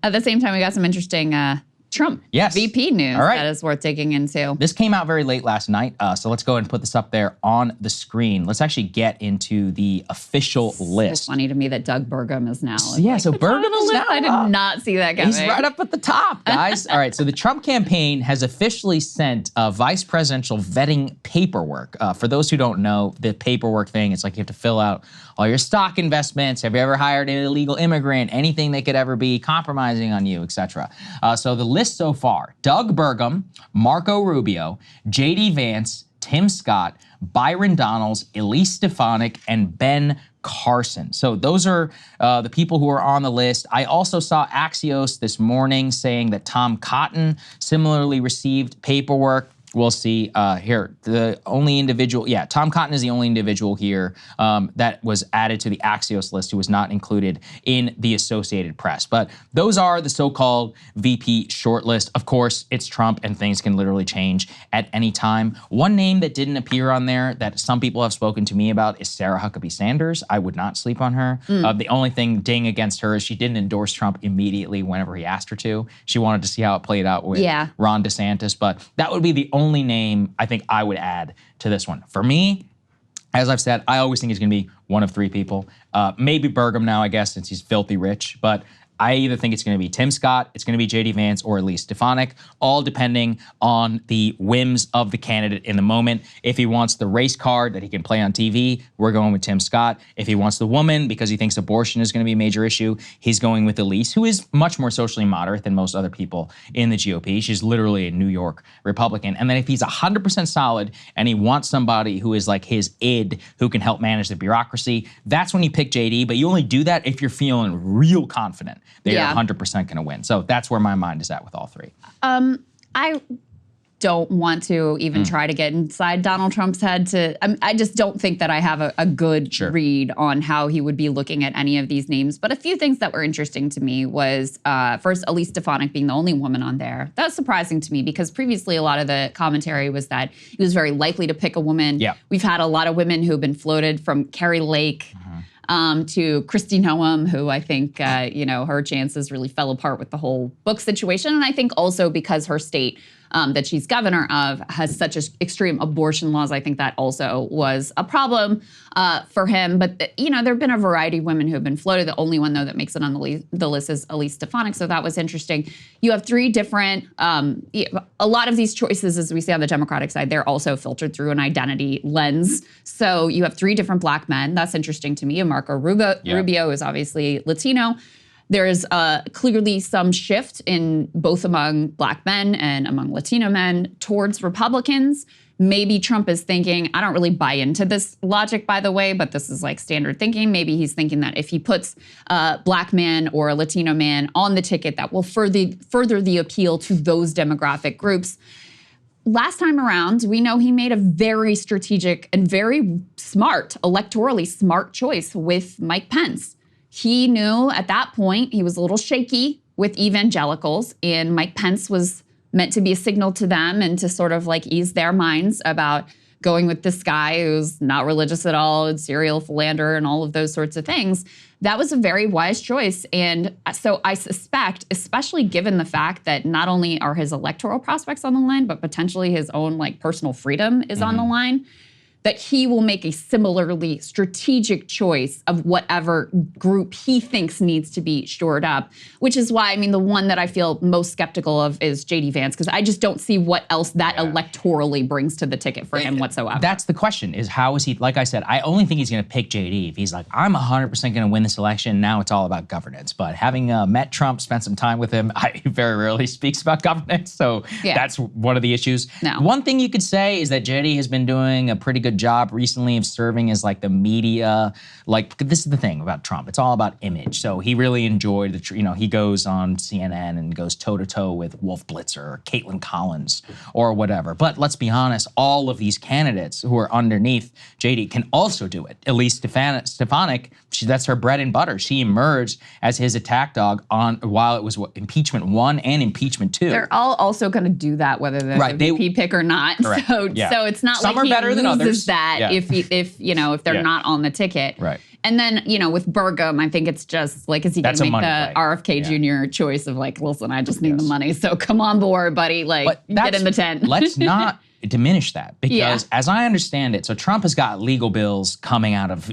At the same time, we got some interesting Trump VP news that is worth digging into. This came out very late last night, so let's go ahead and put this up there on the screen. Let's actually get into the official list. It's funny to me that Doug Burgum is now. So Burgum is now. I did not see that coming. He's right up at the top, guys. All right, so the Trump campaign has officially sent vice presidential vetting paperwork. For those who don't know, the paperwork thing, it's like you have to fill out all your stock investments. Have you ever hired an illegal immigrant? Anything they could ever be compromising on you, etc. So the list so far: Doug Burgum, Marco Rubio, J.D. Vance, Tim Scott, Byron Donalds, Elise Stefanik, and Ben Carson. So those are the people who are on the list. I also saw Axios this morning saying that Tom Cotton similarly received paperwork. We'll see here. The only individual, Tom Cotton is the only individual here that was added to the Axios list who was not included in the Associated Press. But those are the so-called VP shortlist. Of course, it's Trump and things can literally change at any time. One name that didn't appear on there that some people have spoken to me about is Sarah Huckabee Sanders. I would not sleep on her. The only thing ding against her is she didn't endorse Trump immediately whenever he asked her to. She wanted to see how it played out with Ron DeSantis, but that would be the only name I think I would add to this one. For me, as I've said, I always think it's going to be one of three people. Maybe Burgum now, I guess, since he's filthy rich, but I either think it's going to be Tim Scott, it's going to be J.D. Vance, or Elise Stefanik, all depending on the whims of the candidate in the moment. If he wants the race card that he can play on TV, we're going with Tim Scott. If he wants the woman because he thinks abortion is going to be a major issue, he's going with Elise, who is much more socially moderate than most other people in the GOP. She's literally a New York Republican. And then if he's 100% solid and he wants somebody who is like his id, who can help manage the bureaucracy, that's when you pick J.D., but you only do that if you're feeling real confident they're 100% going to win. So that's where my mind is at with all three. I don't want to even try to get inside Donald Trump's head. I just don't think that I have a good read on how he would be looking at any of these names. But a few things that were interesting to me was, first, Elise Stefanik being the only woman on there. That was surprising to me because previously a lot of the commentary was that he was very likely to pick a woman. We've had a lot of women who have been floated, from Carrie Lake to Kristi Noem, who I think, her chances really fell apart with the whole book situation. And I think also because her state that she's governor of has such extreme abortion laws, I think that also was a problem for him. But, there have been a variety of women who have been floated. The only one, though, that makes it on the list is Elise Stefanik. So that was interesting. You have three different, a lot of these choices, as we see on the Democratic side, they're also filtered through an identity lens. So you have three different black men. That's interesting to me. And Marco Rubio is obviously Latino. There is clearly some shift in both among black men and among Latino men towards Republicans. Maybe Trump is thinking, I don't really buy into this logic, by the way, but this is like standard thinking. Maybe he's thinking that if he puts a black man or a Latino man on the ticket, that will further the appeal to those demographic groups. Last time around, we know he made a very strategic and very smart, electorally smart choice with Mike Pence. He knew at that point he was a little shaky with evangelicals, and Mike Pence was meant to be a signal to them and to sort of like ease their minds about going with this guy who's not religious at all, and serial philanderer and all of those sorts of things. That was a very wise choice. And so I suspect, especially given the fact that not only are his electoral prospects on the line, but potentially his own like personal freedom is on the line, that he will make a similarly strategic choice of whatever group he thinks needs to be shored up, which is why, the one that I feel most skeptical of is J.D. Vance, because I just don't see what else that electorally brings to the ticket for him whatsoever. That's the question, is how is he, like I said, I only think he's going to pick J.D. if he's like, I'm 100% going to win this election, now it's all about governance. But having met Trump, spent some time with him, he very rarely speaks about governance, so that's one of the issues. One thing you could say is that J.D. has been doing a pretty good job recently of serving as like the media, like this is the thing about Trump, it's all about image. So he really enjoyed he goes on CNN and goes toe to toe with Wolf Blitzer or Caitlin Collins or whatever. But let's be honest, all of these candidates who are underneath JD can also do it. Elise Stefanik, that's her bread and butter. She emerged as his attack dog while it was impeachment 1 and impeachment 2. They're all also going to do that whether they're the VP pick or not. So it's not some like are better than others. offers that if they're not on the ticket. Right. And then, with Burgum, I think it's just like, is he going to make the RFK Jr. choice of like, listen, I just need the money, so come on board, buddy. Like, get in the tent. Let's not diminish that, because as I understand it, so Trump has got legal bills coming out of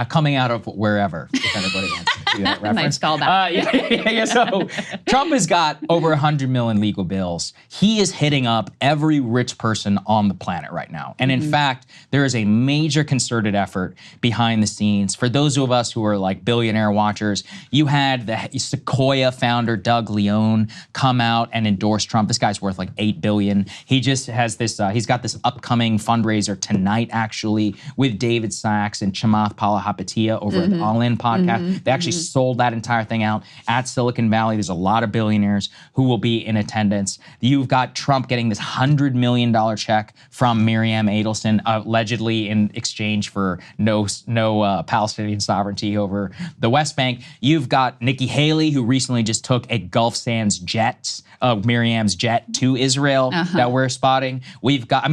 coming out of wherever, if anybody wants to do that reference. Nice callback. So Trump has got over 100 million legal bills. He is hitting up every rich person on the planet right now. And in fact, there is a major concerted effort behind the scenes. For those of us who are like Billionaire watchers, you had the Sequoia founder, Doug Leone, come out and endorse Trump. This guy's worth like $8 billion. He just has this, he's got this upcoming fundraiser tonight, actually, with David Sachs and Chamath Palihapitiya over at the All In podcast. They actually sold that entire thing out at Silicon Valley. There's a lot of billionaires who will be in attendance. You've got Trump getting this $100 million check from Miriam Adelson, allegedly in exchange for no Palestinian sovereignty over the West Bank. You've got Nikki Haley, who recently just took a Gulf Sands jet, Miriam's jet, to Israel that we're spotting. We've got,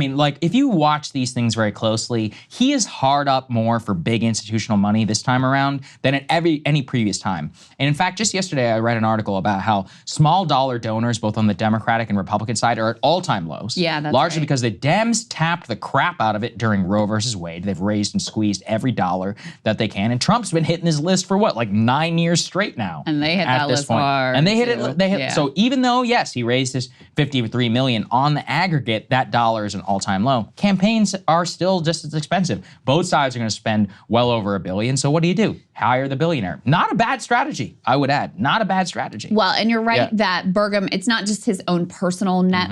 if you watch these things very closely, he is hard up more for big institutional money this time around than at any previous time. And in fact, just yesterday, I read an article about how small dollar donors, both on the Democratic and Republican side, are at all-time lows. Yeah, that's largely right. because the Dems tapped the crap out of it during Roe versus Wade. They've raised and squeezed every dollar that they can. And Trump's been hitting his list for what, like 9 years straight now. And they hit that list hard. And they hit it. So even though, yes, he raised his $53 million on the aggregate, that dollar is an all-time low. Campaigns are still just as expensive. Both sides are going to spend well over $1 billion. So what do? Hire the billionaire. Not a bad strategy, I would add. Not a bad strategy. Well, and you're right that Burgum, it's not just his own personal net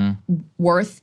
worth,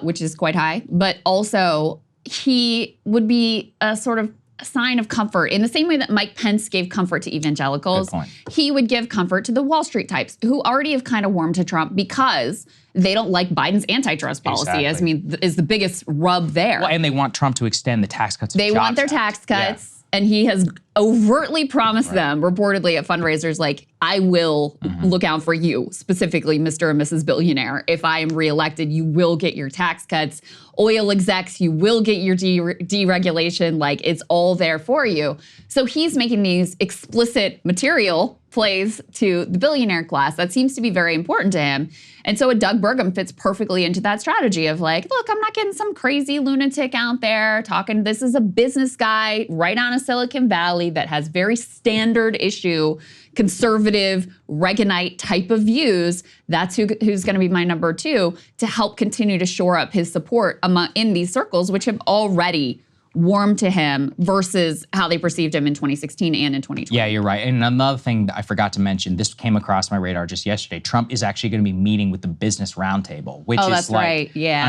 which is quite high, but also he would be a sort of sign of comfort in the same way that Mike Pence gave comfort to evangelicals. He would give comfort to the Wall Street types who already have kind of warmed to Trump because they don't like Biden's antitrust policy, is the biggest rub there. Well, and they want Trump to extend the tax cuts. They want their tax cuts. And he has overtly promised them, reportedly at fundraisers, like, I will look out for you, specifically Mr. and Mrs. Billionaire. If I am reelected, you will get your tax cuts. Oil execs, you will get your deregulation. Like, it's all there for you. So he's making these explicit material plays to the billionaire class. That seems to be very important to him. And so a Doug Burgum fits perfectly into that strategy of like, look, I'm not getting some crazy lunatic out there talking. This is a business guy right out of Silicon Valley that has very standard issue, conservative, Reaganite type of views. That's who's going to be my number two to help continue to shore up his support in these circles, which have already warm to him versus how they perceived him in 2016 and in 2020. Yeah, you're right. And another thing I forgot to mention, this came across my radar just yesterday. Trump is actually going to be meeting with the Business Roundtable, which is that's like, right. Yeah.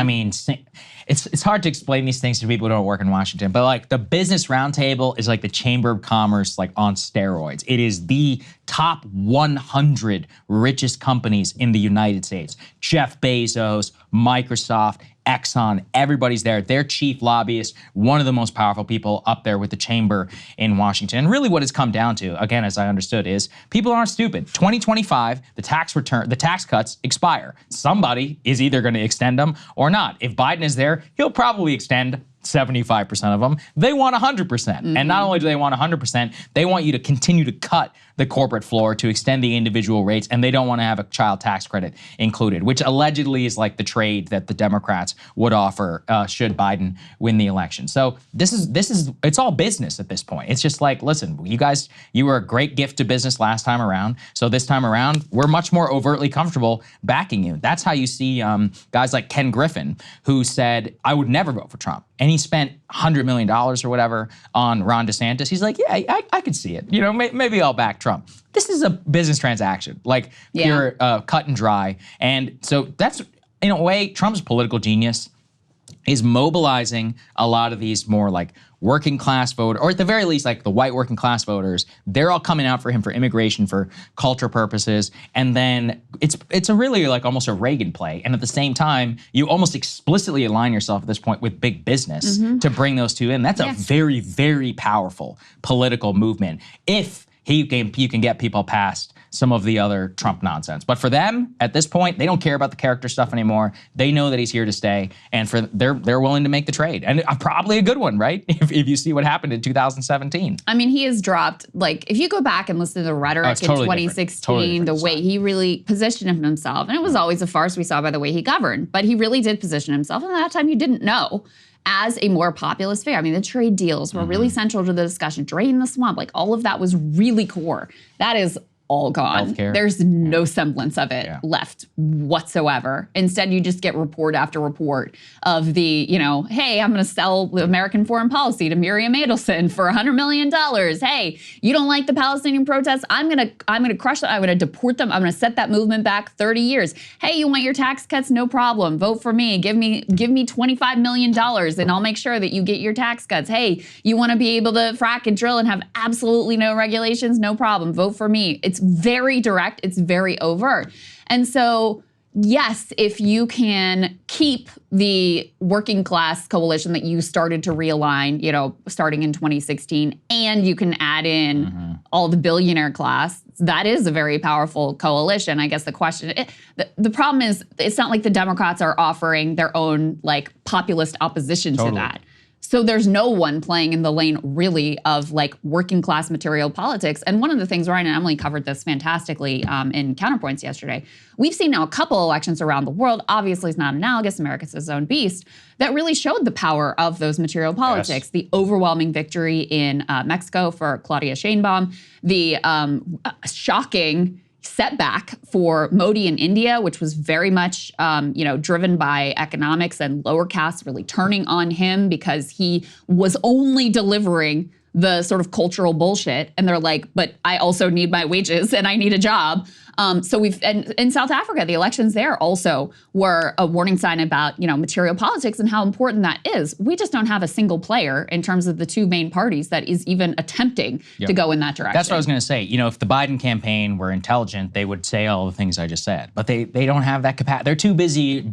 It's hard to explain these things to people who don't work in Washington, but like the Business Roundtable is like the Chamber of Commerce, like on steroids. It is the top 100 richest companies in the United States. Jeff Bezos, Microsoft, Exxon, everybody's there. Their chief lobbyist, one of the most powerful people up there with the chamber in Washington. And really what it's come down to, again, as I understood, is people aren't stupid. 2025, the tax cuts expire. Somebody is either going to extend them or not. If Biden is there, he'll probably extend 75% of them. They want 100%. And not only do they want 100%, they want you to continue to cut the corporate floor to extend the individual rates, and they don't want to have a child tax credit included, which allegedly is like the trade that the Democrats would offer should Biden win the election. So it's all business at this point. It's just like, listen, you guys, you were a great gift to business last time around. So this time around, we're much more overtly comfortable backing you. That's how you see guys like Ken Griffin, who said, I would never vote for Trump. And he spent $100 million or whatever on Ron DeSantis. He's like, yeah, I could see it. Maybe I'll back Trump. This is a business transaction, like pure cut and dry. And so that's, in a way, Trump's political genius is mobilizing a lot of these more like working class voters, or at the very least, like the white working class voters. They're all coming out for him for immigration, for culture purposes. And then it's a really like almost a Reagan play. And at the same time, you almost explicitly align yourself at this point with big business to bring those two in. That's a very, very powerful political movement. If you can get people past some of the other Trump nonsense. But for them, at this point, they don't care about the character stuff anymore. They know that he's here to stay, and they're willing to make the trade. And probably a good one, right? If you see what happened in 2017. I mean, he has dropped, like, if you go back and listen to the rhetoric in 2016, the way he really positioned himself, and it was always a farce we saw by the way he governed, but he really did position himself, and at that time you didn't know, as a more populist figure. I mean, the trade deals were really central to the discussion. Drain the swamp, like all of that was really core. That is all gone. Healthcare. There's no semblance of it left whatsoever. Instead, you just get report after report of the, hey, I'm going to sell American foreign policy to Miriam Adelson for $100 million. Hey, you don't like the Palestinian protests? I'm going to crush them. I'm going to deport them. I'm going to set that movement back 30 years. Hey, you want your tax cuts? No problem. Vote for me. Give me $25 million and I'll make sure that you get your tax cuts. Hey, you want to be able to frack and drill and have absolutely no regulations? No problem. Vote for me. It's very direct. It's very overt. And so, yes, if you can keep the working class coalition that you started to realign, starting in 2016, and you can add in all the billionaire class, that is a very powerful coalition. I guess the question, the problem is, it's not like the Democrats are offering their own populist opposition to that. So there's no one playing in the lane really of working class material politics. And one of the things, Ryan and Emily covered this fantastically in Counterpoints yesterday. We've seen now a couple elections around the world, obviously it's not analogous, America's its own beast, that really showed the power of those material politics. Yes. The overwhelming victory in Mexico for Claudia Sheinbaum, the shocking setback for Modi in India, which was very much, driven by economics and lower castes really turning on him because he was only delivering the sort of cultural bullshit. And they're like, but I also need my wages and I need a job. So and in South Africa, the elections there also were a warning sign about, material politics and how important that is. We just don't have a single player in terms of the two main parties that is even attempting to go in that direction. That's what I was going to say. If the Biden campaign were intelligent, they would say all the things I just said. But they don't have that capacity. They're too busy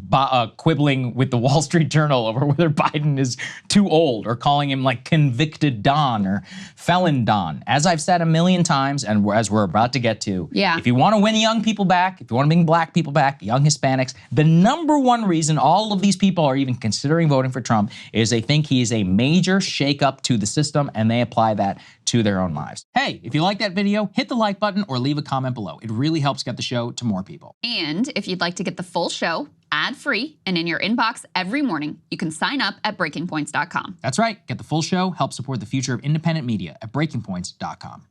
quibbling with the Wall Street Journal over whether Biden is too old or calling him convicted Don or felon Don. As I've said a million times, and as we're about to get to, if you want to win young people back, if you want to bring black people back, young Hispanics, the number one reason all of these people are even considering voting for Trump is they think he is a major shakeup to the system and they apply that to their own lives. Hey, if you like that video, hit the like button or leave a comment below. It really helps get the show to more people. And if you'd like to get the full show ad-free and in your inbox every morning, you can sign up at breakingpoints.com. That's right. Get the full show, help support the future of independent media at breakingpoints.com.